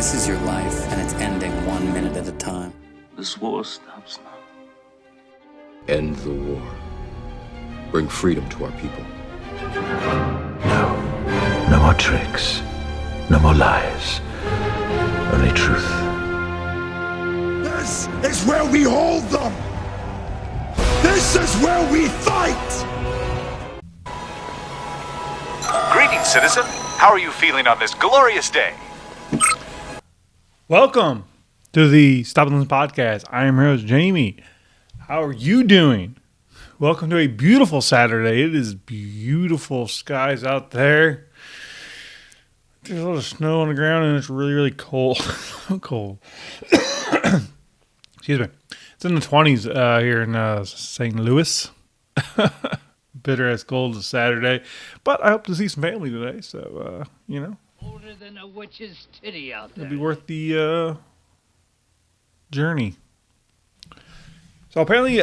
This is your life, and it's ending 1 minute at a time. This war stops now. End the war. Bring freedom to our people. No. No more tricks. No more lies. Only truth. This is where we hold them! This is where we fight! Greetings, citizen. How are you feeling on this glorious day? Welcome to the Stop and Listen podcast. I am your host, Jamie. How are you doing? Welcome to a beautiful Saturday. It is beautiful skies out there. There's a lot of snow on the ground and it's really, really cold. Cold. Excuse me. It's in the 20s here in St. Louis. Bitter as cold as Saturday. But I hope to see some family today. So, Older than a witch's titty out there. it'll be worth the journey. So apparently,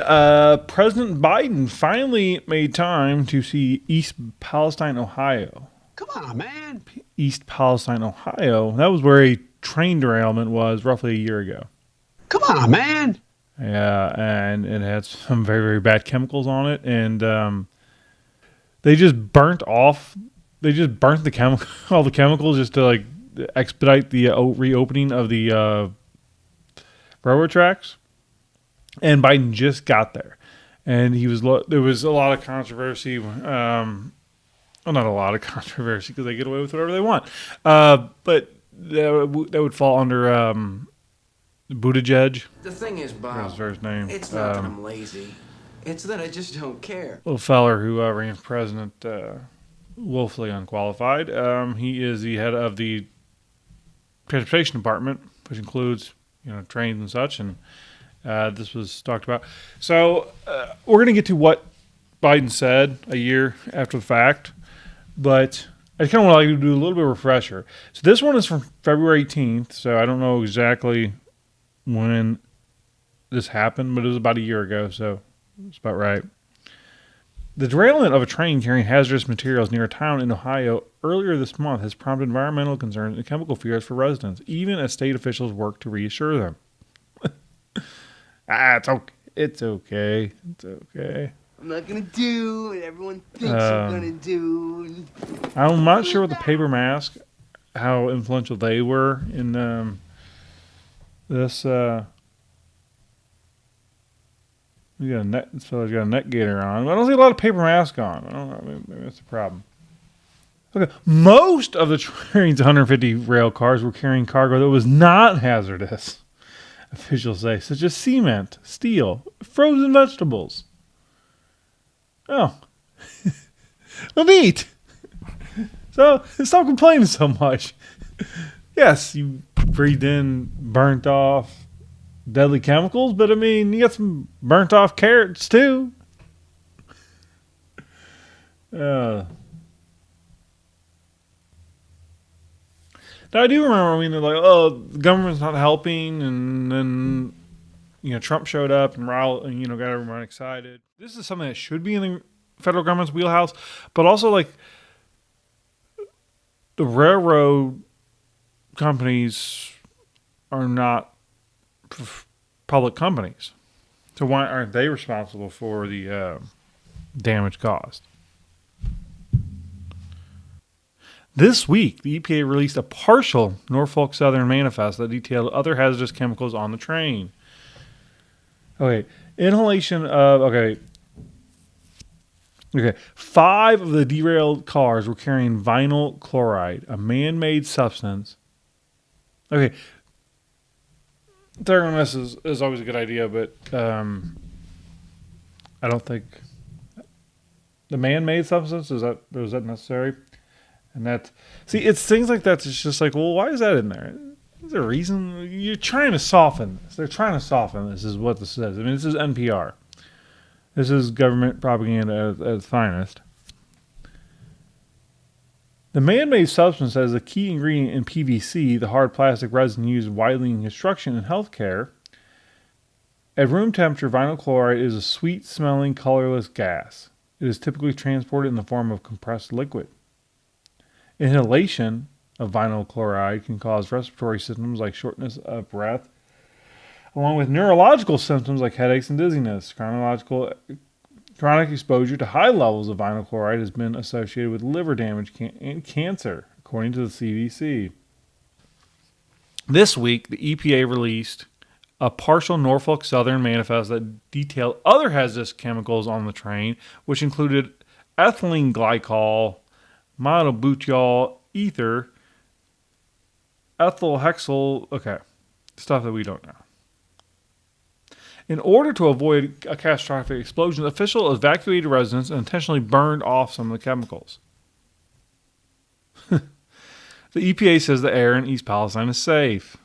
President Biden finally made time to see East Palenstine, Ohio. Come on, man. East Palenstine, Ohio. That was where a train derailment was roughly a year ago. Come on, man. Yeah, and it had some very, very bad chemicals on it, and they just burnt off. They just burnt the all the chemicals just to expedite the reopening of the railroad tracks. And Biden just got there, and there was a lot of controversy. Well, not a lot of controversy because they get away with whatever they want. But that would fall under Buttigieg. The thing is, Bob, his first name. It's not that I'm lazy. It's that I just don't care. Little feller who ran for president, woefully unqualified. He is the head of the transportation department, which includes trains and such, and this was talked about. So we're going to get to what Biden said a year after the fact, but I kind of want to do a little bit of a refresher. So this one is from February 18th, so I don't know exactly when this happened, but it was about a year ago, so it's about right. The derailment of a train carrying hazardous materials near a town in Ohio earlier this month has prompted environmental concerns and chemical fears for residents, even as state officials work to reassure them. It's okay. It's okay. It's okay. I'm not gonna do what everyone thinks I'm gonna do. I'm not sure what the paper mask, how influential they were in this. This fella's got a neck gaiter on. I don't see a lot of paper mask on. I don't know. Maybe that's the problem. Okay, most of the train's 150 rail cars were carrying cargo that was not hazardous, officials say, such as cement, steel, frozen vegetables. Oh, well, neat. So stop complaining so much. Yes, you breathed in burnt off deadly chemicals, but I mean, you got some burnt off carrots too. Now I do remember, they're like, oh, the government's not helping, and then, Trump showed up and got everyone excited. This is something that should be in the federal government's wheelhouse, but also, the railroad companies are not public companies. So why aren't they responsible for the damage caused? This week, the EPA released a partial Norfolk Southern manifest that detailed other hazardous chemicals on the train. Okay, inhalation of... Okay, 5 of the derailed cars were carrying vinyl chloride, a man-made substance. Okay, thermal mess is always a good idea, but I don't think... The man-made substance, is that necessary? And it's things like that. It's just like, well, why is that in there? Is there a reason? You're trying to soften this. They're trying to soften this, is what this says. This is NPR. This is government propaganda at its finest. The man-made substance is a key ingredient in PVC, the hard plastic resin used widely in construction and healthcare. At room temperature, vinyl chloride is a sweet-smelling, colorless gas. It is typically transported in the form of compressed liquid. Inhalation of vinyl chloride can cause respiratory symptoms like shortness of breath, along with neurological symptoms like headaches and dizziness. Chronic exposure to high levels of vinyl chloride has been associated with liver damage and cancer, according to the CDC. This week, the EPA released a partial Norfolk Southern manifest that detailed other hazardous chemicals on the train, which included ethylene glycol, monobutyl ether, ethyl hexyl, stuff that we don't know. In order to avoid a catastrophic explosion, officials evacuated residents and intentionally burned off some of the chemicals. The EPA says the air in East Palestine is safe.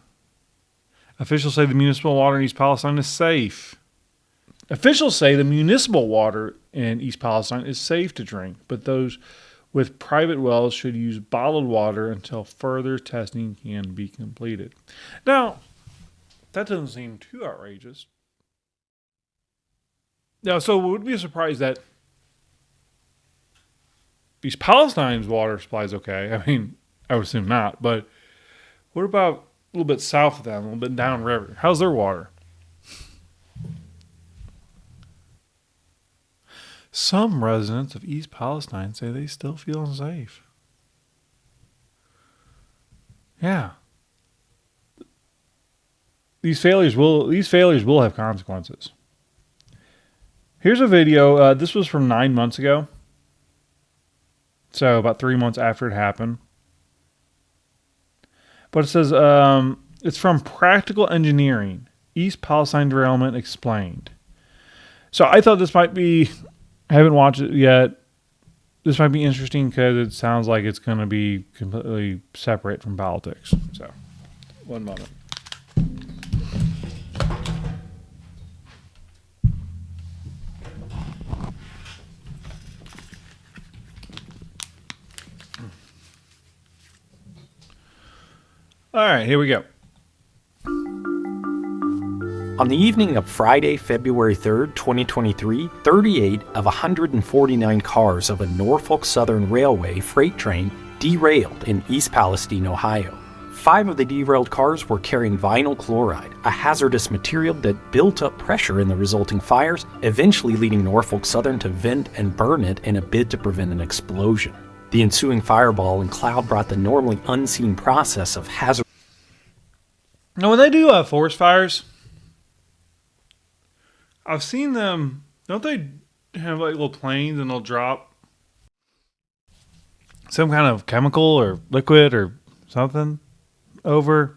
Officials say the municipal water in East Palestine is safe. Officials say the municipal water in East Palestine is safe to drink, but those with private wells should use bottled water until further testing can be completed. Now, that doesn't seem too outrageous. Now, so it would be a surprise that East Palestine's water supply is okay. I mean, I would assume not, but what about a little bit south of them, a little bit downriver? How's their water? Some residents of East Palestine say they still feel unsafe. Yeah. These failures will have consequences. Here's a video. This was from 9 months ago. So about 3 months after it happened. But it says, it's from Practical Engineering. East Palestine Derailment Explained. So I thought this might be, I haven't watched it yet. This might be interesting because it sounds like it's going to be completely separate from politics. So, one moment. All right, here we go. On the evening of Friday, February 3rd, 2023, 38 of 149 cars of a Norfolk Southern Railway freight train derailed in East Palestine, Ohio. 5 of the derailed cars were carrying vinyl chloride, a hazardous material that built up pressure in the resulting fires, eventually leading Norfolk Southern to vent and burn it in a bid to prevent an explosion. The ensuing fireball and cloud brought the normally unseen process of hazard. Now, when they do forest fires, I've seen them. Don't they have like little planes and they'll drop some kind of chemical or liquid or something over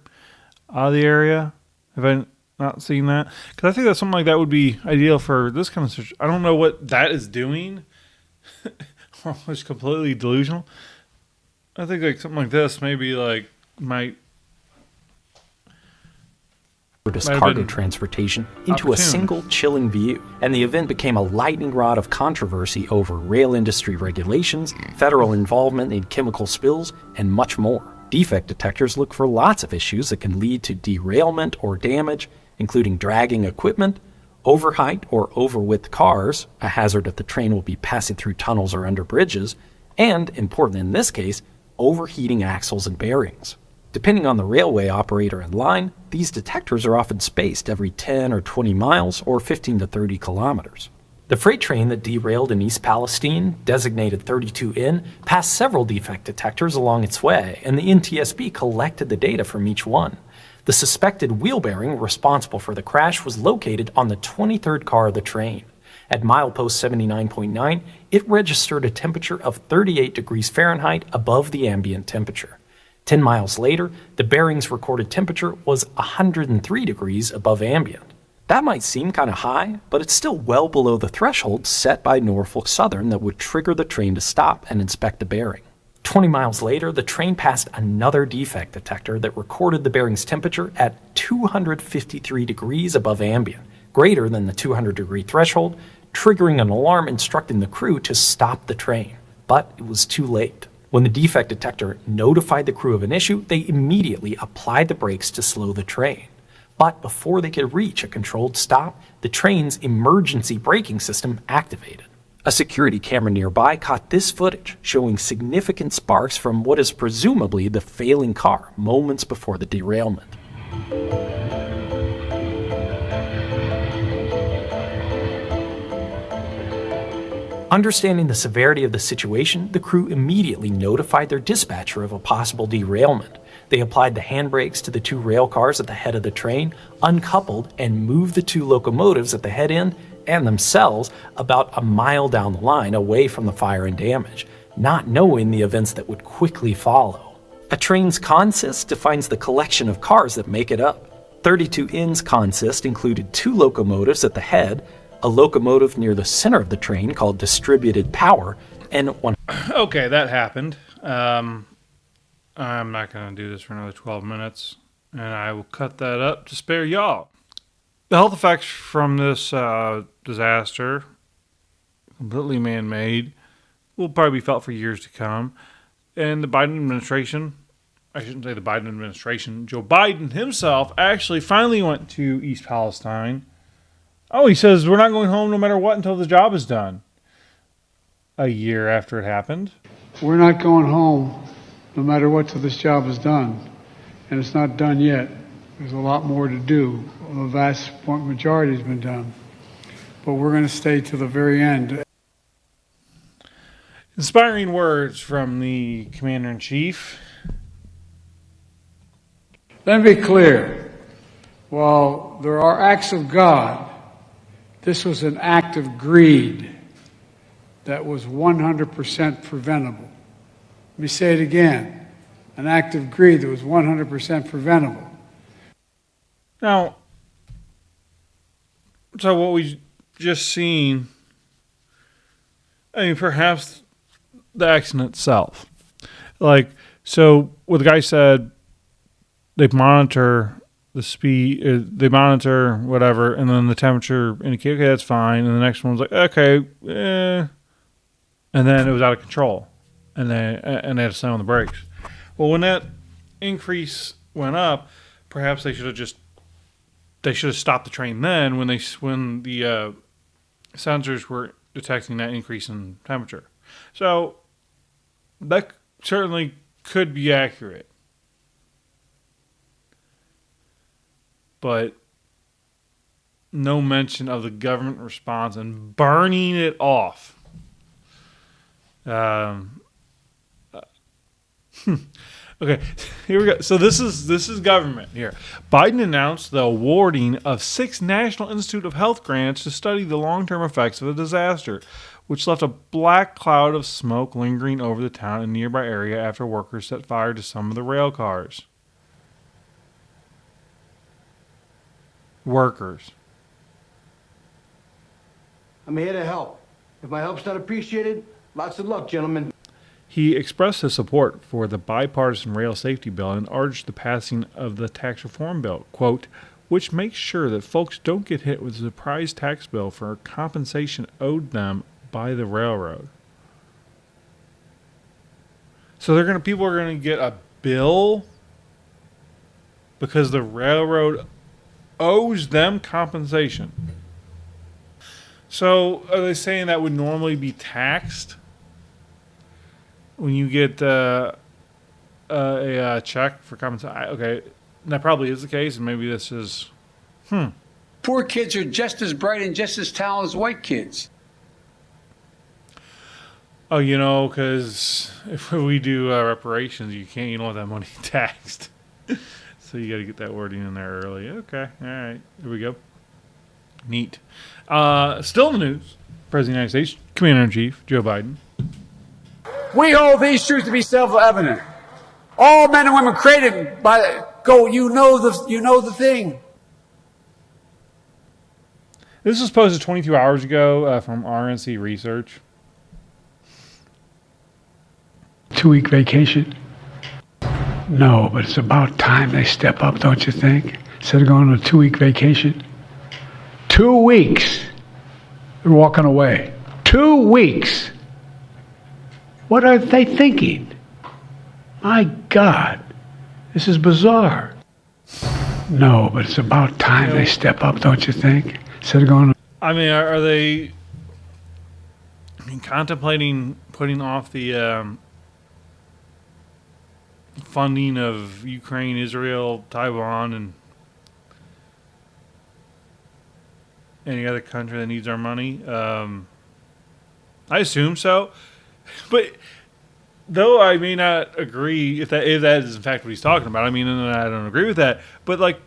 out of the area? Have I not seen that? Because I think that something like that would be ideal for this kind of situation. I don't know what that is doing. Almost completely delusional. I think like something like this maybe like might cargo transportation into a single chilling view, and the event became a lightning rod of controversy over rail industry regulations, federal involvement in chemical spills, and much more. Defect detectors look for lots of issues that can lead to derailment or damage, including dragging equipment, overheight or overwidth cars, a hazard if the train will be passing through tunnels or under bridges, and, important in this case, overheating axles and bearings. Depending on the railway operator and line, these detectors are often spaced every 10 or 20 miles or 15 to 30 kilometers. The freight train that derailed in East Palestine, designated 32N, passed several defect detectors along its way, and the NTSB collected the data from each one. The suspected wheel bearing responsible for the crash was located on the 23rd car of the train. At milepost 79.9, it registered a temperature of 38 degrees Fahrenheit above the ambient temperature. 10 miles later, the bearing's recorded temperature was 103 degrees above ambient. That might seem kind of high, but it's still well below the threshold set by Norfolk Southern that would trigger the train to stop and inspect the bearing. 20 miles later, the train passed another defect detector that recorded the bearing's temperature at 253 degrees above ambient, greater than the 200-degree threshold, triggering an alarm instructing the crew to stop the train. But it was too late. When the defect detector notified the crew of an issue, they immediately applied the brakes to slow the train. But before they could reach a controlled stop, the train's emergency braking system activated. A security camera nearby caught this footage, showing significant sparks from what is presumably the failing car moments before the derailment. Understanding the severity of the situation, the crew immediately notified their dispatcher of a possible derailment. They applied the handbrakes to the 2 rail cars at the head of the train, uncoupled, and moved the 2 locomotives at the head end and themselves about a mile down the line away from the fire and damage, not knowing the events that would quickly follow. A train's consist defines the collection of cars that make it up. 32N's consist included 2 locomotives at the head, a locomotive near the center of the train called distributed power, and one... Okay, that happened. I'm not going to do this for another 12 minutes, and I will cut that up to spare y'all. The health effects from this disaster, completely man-made, will probably be felt for years to come. And the Biden administration, I shouldn't say the Biden administration, Joe Biden himself actually finally went to East Palestine. Oh, he says, we're not going home no matter what until the job is done. A year after it happened. We're not going home no matter what till this job is done. And it's not done yet. There's a lot more to do. The vast majority has been done. But we're going to stay to the very end. Inspiring words from the Commander-in-Chief. Let me be clear. While there are acts of God, this was an act of greed that was 100% preventable. Let me say it again. An act of greed that was 100% preventable. Now, so what we just seen, I mean, perhaps the accident itself. Like, so what the guy said, they monitor the speed, they monitor whatever, and then the temperature indicate, okay, that's fine. And the next one was like, okay, and then it was out of control, and they had to slam on the brakes. Well, when that increase went up, perhaps they should have stopped the train then when the sensors were detecting that increase in temperature. So that certainly could be accurate. But no mention of the government response and burning it off. Okay, here we go. So this is government here. Biden announced the awarding of 6 National Institute of Health grants to study the long-term effects of the disaster, which left a black cloud of smoke lingering over the town and nearby area after workers set fire to some of the rail cars. Workers. I'm here to help. If my help's not appreciated, lots of luck, gentlemen. He expressed his support for the bipartisan rail safety bill and urged the passing of the tax reform bill, quote, which makes sure that folks don't get hit with a surprise tax bill for compensation owed them by the railroad. So people are going to get a bill because the railroad owes them compensation. So are they saying that would normally be taxed when you get a check for compensation? Okay, that probably is the case, and maybe this is... Poor kids are just as bright and just as talented as white kids. Oh, because if we do reparations, you don't want that money taxed. So you got to get that wording in there early. Okay, all right, here we go. Neat. Still in the news, President of the United States, Commander-in-Chief, Joe Biden. We hold these truths to be self-evident. All men and women created by you know the thing. This was posted 22 hours ago from RNC Research. 2-week vacation? No, but it's about time they step up, don't you think? Instead of going on a 2-week vacation. 2 weeks. They're walking away. 2 weeks. What are they thinking? My God, this is bizarre. No, but it's about time they step up, don't you think? Instead of going... I mean, are they... contemplating putting off the funding of Ukraine, Israel, Taiwan, and any other country that needs our money. I assume so, but though I may not agree if that is in fact what he's talking about. I mean, and I don't agree with that. But like,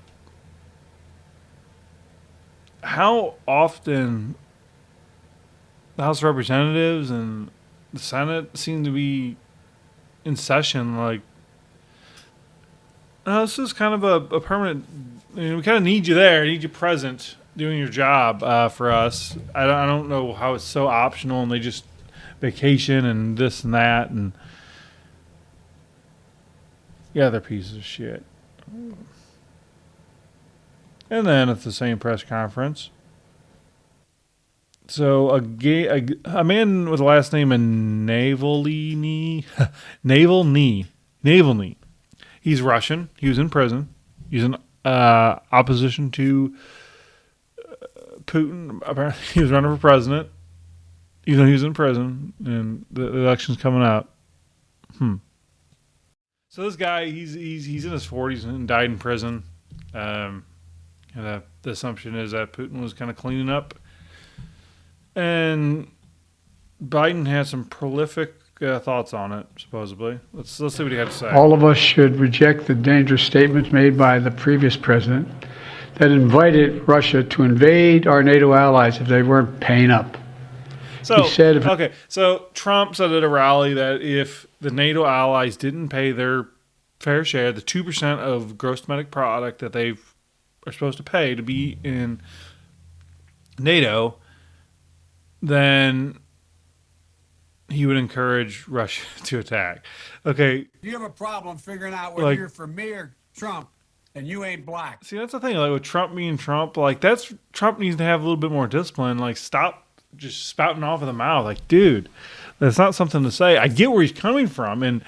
how often the House of Representatives and the Senate seem to be in session? Like, no, this is kind of a permanent. We kind of need you there, need you present, doing your job for us. I don't know how it's so optional and they just vacation and this and that and yeah, they're pieces of shit. And then at the same press conference, so a man with the last name of Navalny, he's Russian. He was in prison. He's in opposition to Putin. Apparently, he was running for president. Even though he was in prison, and the election's coming up. So this guy, he's in his 40s and died in prison. And the assumption is that Putin was kind of cleaning up. And Biden had some prolific thoughts on it, supposedly. Let's see what he had to say. All of us should reject the dangerous statements made by the previous president that invited Russia to invade our NATO allies if they weren't paying up. So, he said so Trump said at a rally that if the NATO allies didn't pay their fair share, the 2% of gross domestic product that they are supposed to pay to be in NATO, then he would encourage Russia to attack. Okay. You have a problem figuring out whether you're for me or Trump, and you ain't black. See, that's the thing. Like with Trump being Trump, like Trump needs to have a little bit more discipline. Like stop just spouting off of the mouth. Like, dude, that's not something to say. I get where he's coming from, and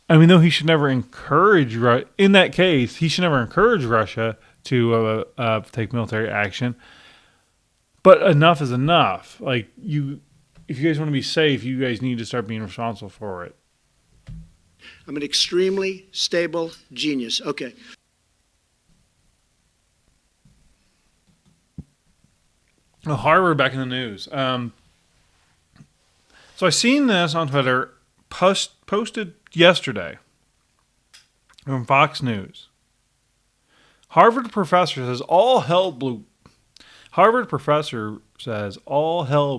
I mean, though he should never encourage. In that case, he should never encourage Russia to take military action. But enough is enough. Like if you guys want to be safe, you guys need to start being responsible for it. I'm an extremely stable genius. Okay. Well, Harvard back in the news. So I seen this on Twitter posted yesterday from Fox News. Harvard professor says all hell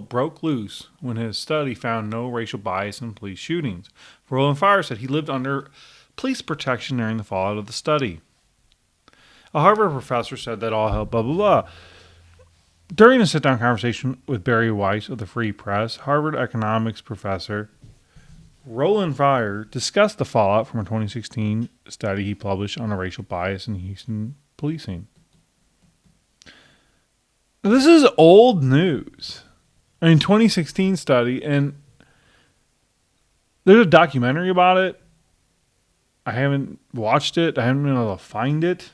broke loose when his study found no racial bias in police shootings. Roland Fryer said he lived under police protection during the fallout of the study. A Harvard professor said that all hell blah, blah, blah. During a sit-down conversation with Barry Weiss of the Free Press, Harvard economics professor Roland Fryer discussed the fallout from a 2016 study he published on a racial bias in Houston policing. This is old news. I mean, 2016 study, and there's a documentary about it. I haven't watched it. I haven't been able to find it.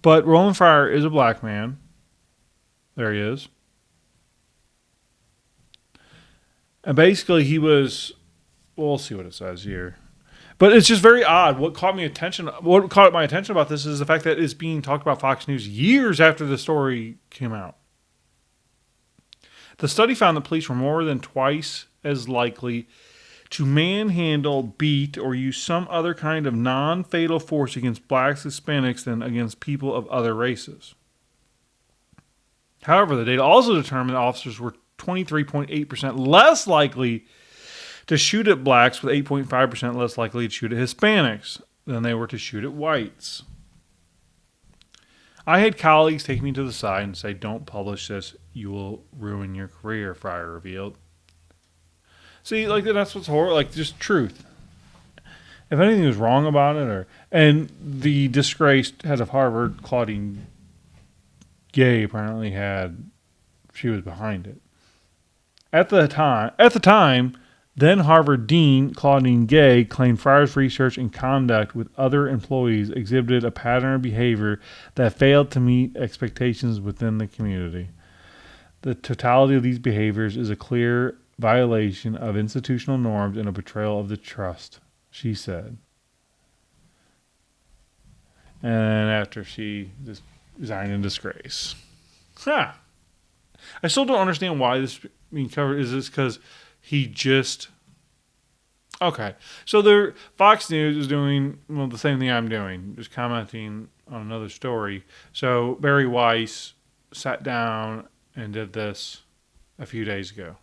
But Roland Fryer is a black man. There he is. And basically he was, well, we'll see what it says here. But it's just very odd. What caught my attention about this is the fact that it's being talked about Fox News years after the story came out. The study found that police were more than twice as likely to manhandle, beat, or use some other kind of non-fatal force against blacks, Hispanics than against people of other races. However, the data also determined that officers were 23.8% less likely to shoot at blacks, with 8.5% less likely to shoot at Hispanics than they were to shoot at whites. I had colleagues take me to the side and say, "Don't publish this, you will ruin your career," Fryer revealed. See, like, that's what's horrible, like, just truth. If anything was wrong about it, and the disgraced head of Harvard, Claudine Gay, apparently she was behind it. At the time, Then Harvard Dean Claudine Gay claimed Fryer's research and conduct with other employees exhibited a pattern of behavior that failed to meet expectations within the community. The totality of these behaviors is a clear violation of institutional norms and a betrayal of the trust, she said. And after she just resigned in disgrace. Huh. I still don't understand why this is being covered. Is this because he just... Okay. So Fox News is doing the same thing I'm doing, just commenting on another story. So Barry Weiss sat down and did this a few days ago.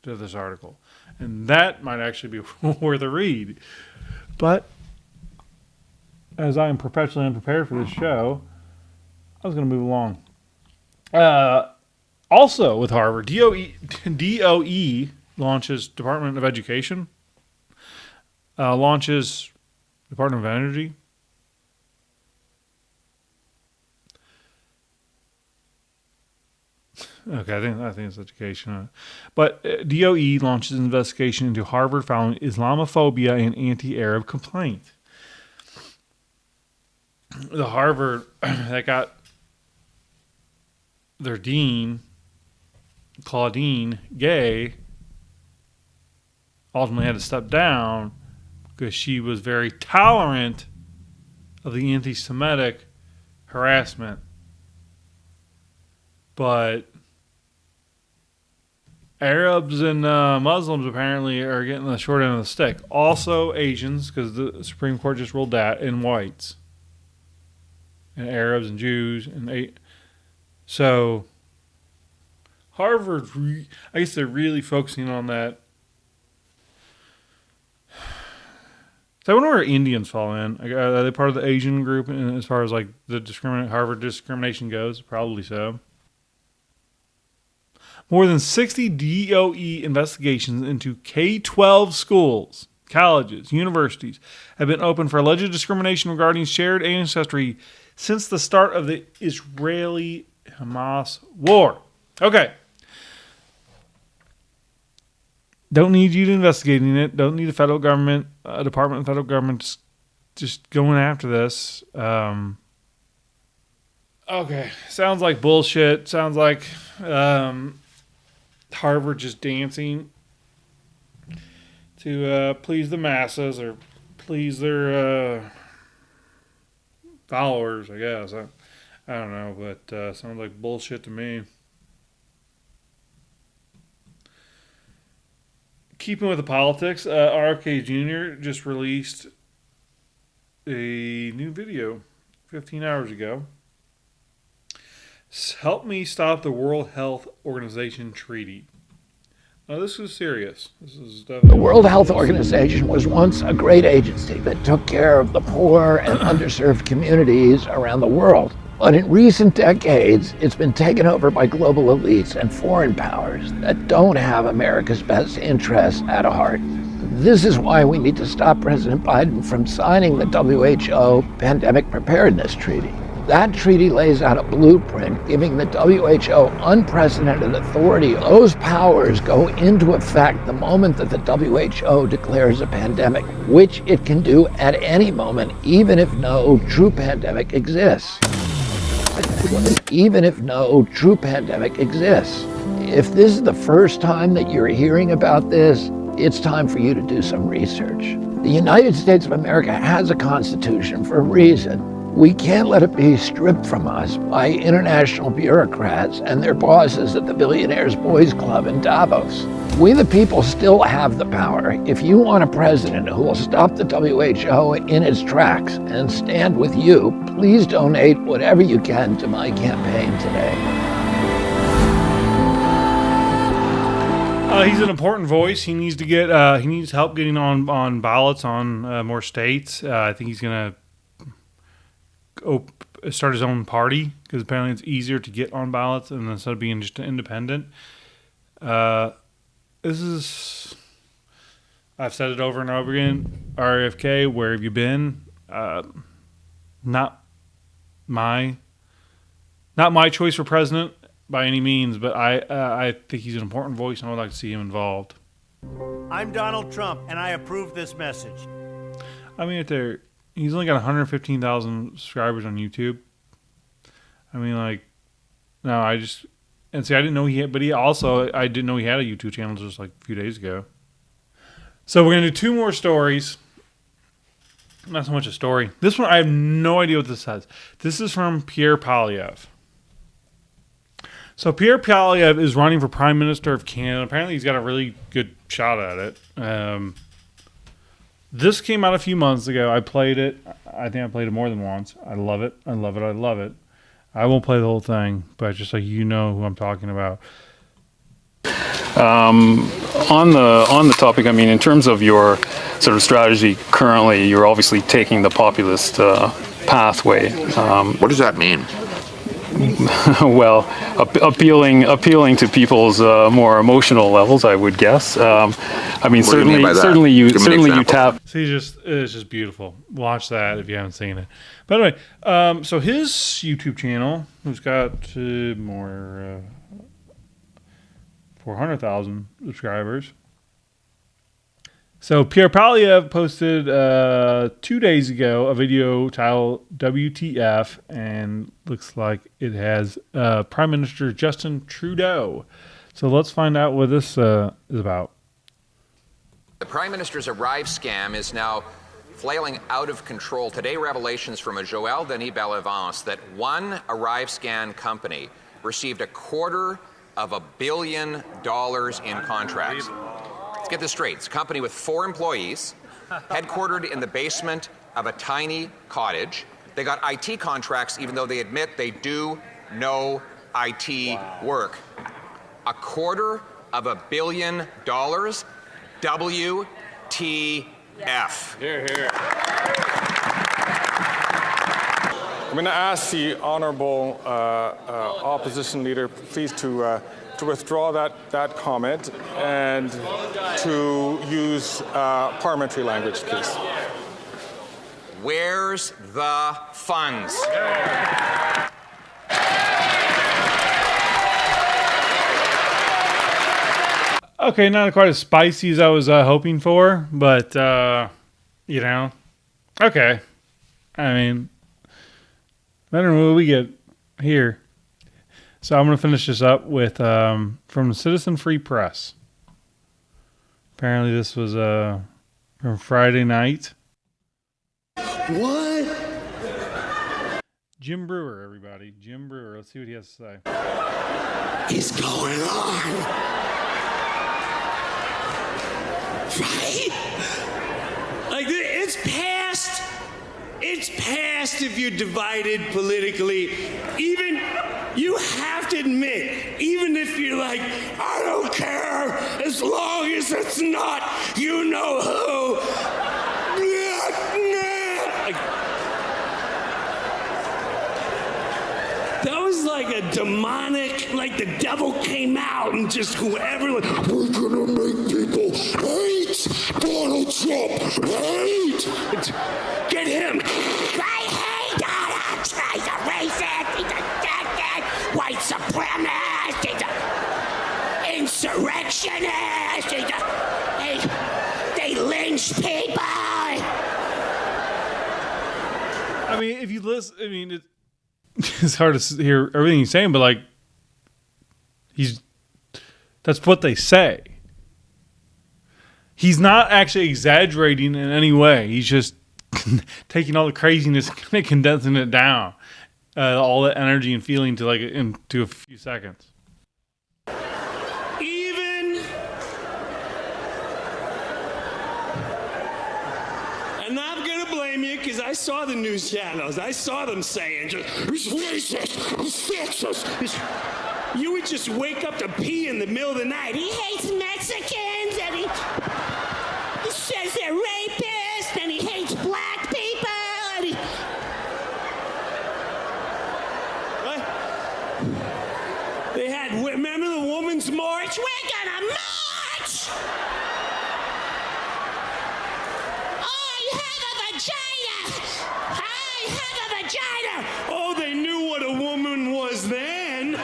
Did this article. And that might actually be worth a read. But as I am perpetually unprepared for this show, I was going to move along. Also with Harvard, DOE launches Department of Education, launches Department of Energy. Okay, I think it's education. But DOE launches an investigation into Harvard found Islamophobia and anti-Arab complaint. The Harvard that got their dean, Claudine Gay, ultimately had to step down because she was very tolerant of the anti-Semitic harassment. But Arabs and Muslims apparently are getting the short end of the stick. Also Asians, because the Supreme Court just ruled that, and whites. And Arabs and Jews. So Harvard, I guess they're really focusing on that. So I wonder where Indians fall in. Are they part of the Asian group as far as like the Harvard discrimination goes? Probably so. More than 60 DOE investigations into K-12 schools, colleges, universities have been opened for alleged discrimination regarding shared ancestry since the start of the Israeli-Hamas war. Okay. Don't need you to investigating it. Don't need the federal government, Department of Federal Government just going after this. Okay. Sounds like bullshit. Sounds like Harvard just dancing to please the masses or please their followers, I guess. I don't know, but sounds like bullshit to me. Keeping with the politics, RFK Jr. just released a new video 15 hours ago. Help me stop the World Health Organization treaty. Now, this is serious. This is definitely the World Health Organization was once a great agency that took care of the poor and underserved communities around the world. But in recent decades, it's been taken over by global elites and foreign powers that don't have America's best interests at heart. This is why we need to stop President Biden from signing the WHO Pandemic Preparedness Treaty. That treaty lays out a blueprint giving the WHO unprecedented authority. Those powers go into effect the moment that the WHO declares a pandemic, which it can do at any moment, even if no true pandemic exists. Even if no true pandemic exists. If this is the first time that you're hearing about this, it's time for you to do some research. The United States of America has a constitution for a reason. We can't let it be stripped from us by international bureaucrats and their bosses at the Billionaires Boys Club in Davos. We the people still have the power. If you want a president who will stop the WHO in its tracks and stand with you, please donate whatever you can to my campaign today. He's an important voice. He needs to get. He needs help getting on ballots on more states. I think he's gonna start his own party because apparently it's easier to get on ballots and instead of being just an independent. This is, I've said it over and over again. RFK, where have you been? Not my choice for president by any means, but I think he's an important voice and I would like to see him involved. I'm Donald Trump, and I approve this message. I mean, he's only got 115,000 subscribers on YouTube. I mean, like, no, I didn't know he had, but I didn't know he had a YouTube channel just like a few days ago. So we're going to do 2 more stories. Not so much a story. This one, I have no idea what this says. This is from Pierre Poilievre. So Pierre Poilievre is running for Prime Minister of Canada. Apparently he's got a really good shot at it. This came out a few months ago. I played it. I think I played it more than once. I love it. I love it. I love it. I won't play the whole thing, but just so you know who I'm talking about. On the topic, I mean, in terms of your sort of strategy currently, you're obviously taking the populist pathway. What does that mean? Well, appealing to people's more emotional levels, I would guess. I mean, certainly you tap. See, it's just beautiful. Watch that if you haven't seen it. By the way, so his YouTube channel, who's got more 400,000 subscribers. So Pierre Poilievre posted 2 days ago a video titled WTF, and looks like it has Prime Minister Justin Trudeau. So let's find out what this is about. The Prime Minister's Arrive scam is now flailing out of control. Today, revelations from a Joël Denis Bellevance that one Arrive scan company received $250 million in contracts. Let's get this straight. It's a company with 4 employees, headquartered in the basement of a tiny cottage. They got IT contracts even though they admit they do no IT work. $250 million. WTF. Here, here. I'm going to ask the honourable opposition leader, please, to withdraw that comment and to use parliamentary language, please. Where's the funds? Okay, not quite as spicy as I was hoping for, but, okay. I mean, better than what we get here. So I'm going to finish this up with from the Citizen Free Press. Apparently this was from Friday night. What? Jim Breuer, everybody. Jim Breuer. Let's see what he has to say. Is going on? Right? Like, it's past. It's past if you're divided politically. Even, you have to admit, even if you're like, I don't care, as long as it's not you know who. Like, that was like a demonic, like the devil came out and just whoever, like, we're gonna make people hate Donald Trump, hate. Get him. I hate Donald Trump. He's a racist. He's a dead white supremacist. He's an insurrectionist. They lynch people. I mean, if you listen, I mean, it's hard to hear everything he's saying, but like, that's what they say. He's not actually exaggerating in any way. He's just taking all the craziness and condensing it down, all the energy and feeling to into a few seconds. I'm not gonna blame you because I saw the news channels. I saw them saying, he's racist, he's sexist. You would just wake up to pee in the middle of the night. He hates Mexicans and he says they're rapists and he hates black people and he... What? They had, remember the Women's March? We're gonna march! Oh, they knew what a woman was then.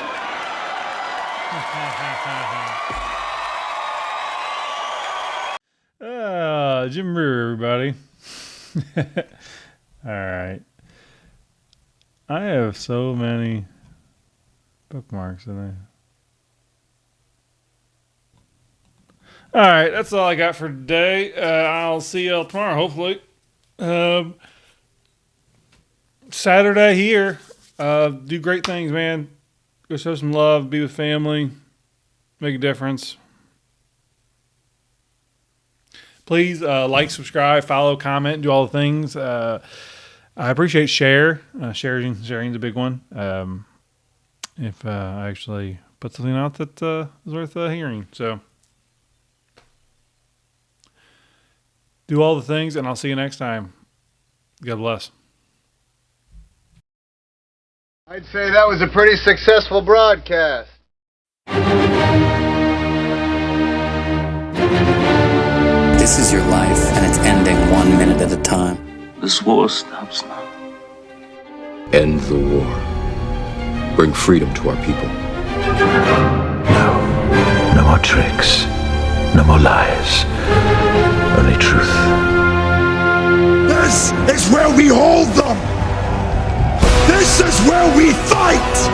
Jim Breuer, everybody. All right. I have so many bookmarks in there. All right, that's all I got for today. I'll see y'all tomorrow, hopefully. Saturday here. Do great things, man. Go show some love, be with family, make a difference. Please like, subscribe, follow, comment, do all the things. I appreciate share. Sharing's a big one. If I actually put something out that is worth hearing. So do all the things, and I'll see you next time. God bless. I'd say that was a pretty successful broadcast. This is your life, and it's ending 1 minute at a time. This war stops now. End the war. Bring freedom to our people. No more tricks. No more lies. Only truth. This is where we hold them! This is where we fight!